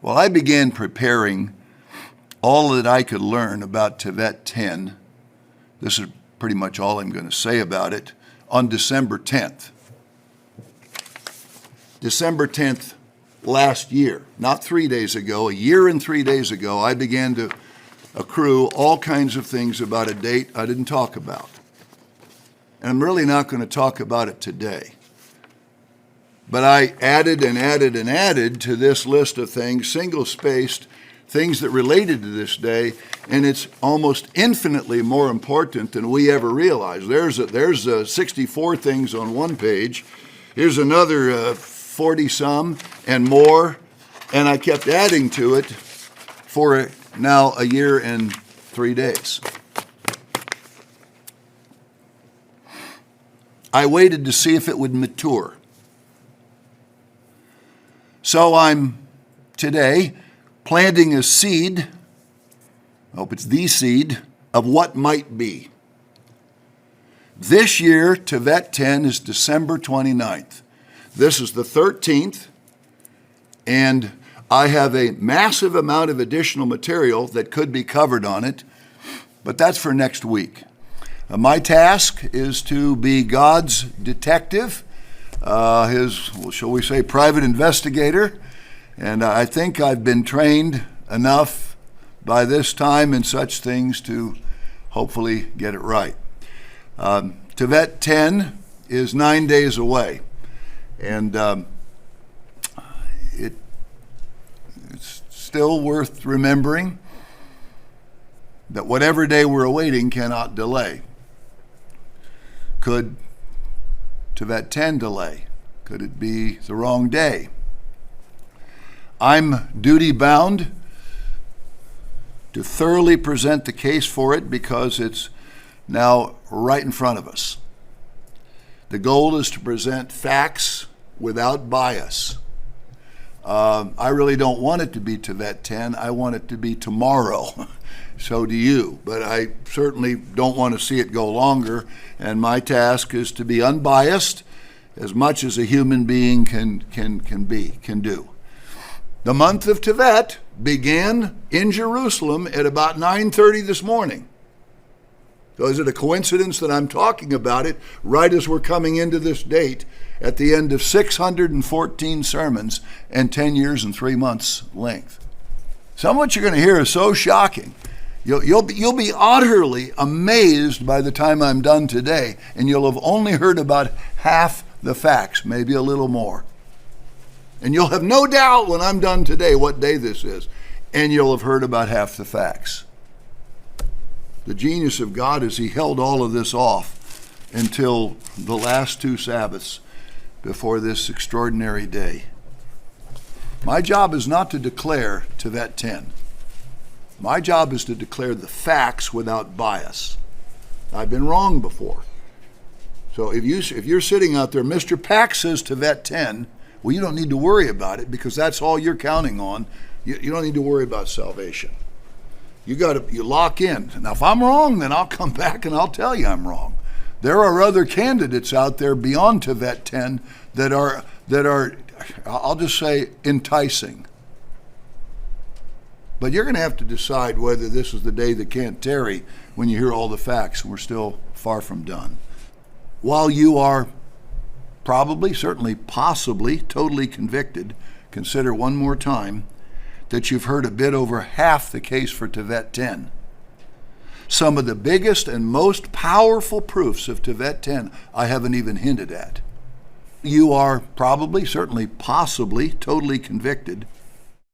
Well, I began preparing all that I could learn about Tevet 10. This is pretty much all I'm going to say about it, on December 10th. December 10th last year, not 3 days ago, a year and 3 days ago, I began to accrue all kinds of things about a date I didn't talk about. And I'm really not going to talk about it today. But I added and added and added to this list of things, single-spaced, things that related to this day, and it's almost infinitely more important than we ever realized. There's 64 things on one page. Here's another 40-some and more, and I kept adding to it for now a year and 3 days. I waited to see if it would mature. So I'm today planting a seed, I hope it's the seed, of what might be. This year, Tevet 10 is December 29th. This is the 13th, and I have a massive amount of additional material that could be covered on it, but that's for next week. My task is to be God's detective, his, shall we say, private investigator, and I think I've been trained enough by this time in such things to hopefully get it right. Tevet 10 is 9 days away, and it's still worth remembering that whatever day we're awaiting cannot delay. Could Tevet 10 delay? Could it be the wrong day? I'm duty-bound to thoroughly present the case for it because it's now right in front of us. The goal is to present facts without bias. I really don't want it to be Tevet 10. I want it to be tomorrow. So do you. But I certainly don't want to see it go longer. And my task is to be unbiased as much as a human being can do. The month of Tevet began in Jerusalem at about 9:30 this morning. So is it a coincidence that I'm talking about it right as we're coming into this date at the end of 614 sermons and 10 years and 3 months length? Some of what you're going to hear is so shocking. You'll be utterly amazed by the time I'm done today, and you'll have only heard about half the facts, maybe a little more. And you'll have no doubt when I'm done today what day this is, and you'll have heard about half the facts. The genius of God is he held all of this off until the last 2 Sabbaths before this extraordinary day. My job is not to declare Tevet 10. My job is to declare the facts without bias. I've been wrong before. So if you're sitting out there, Mr. Pack says Tevet 10, well, you don't need to worry about it because that's all you're counting on. You don't need to worry about salvation. You lock in. Now, if I'm wrong, then I'll come back and I'll tell you I'm wrong. There are other candidates out there beyond Tevet 10 that are, I'll just say, enticing. But you're going to have to decide whether this is the day that can't tarry when you hear all the facts, and we're still far from done. While you are probably, certainly, possibly, totally convicted, consider one more time that you've heard a bit over half the case for Tevet 10. Some of the biggest and most powerful proofs of Tevet 10 I haven't even hinted at. You are probably, certainly, possibly, totally convicted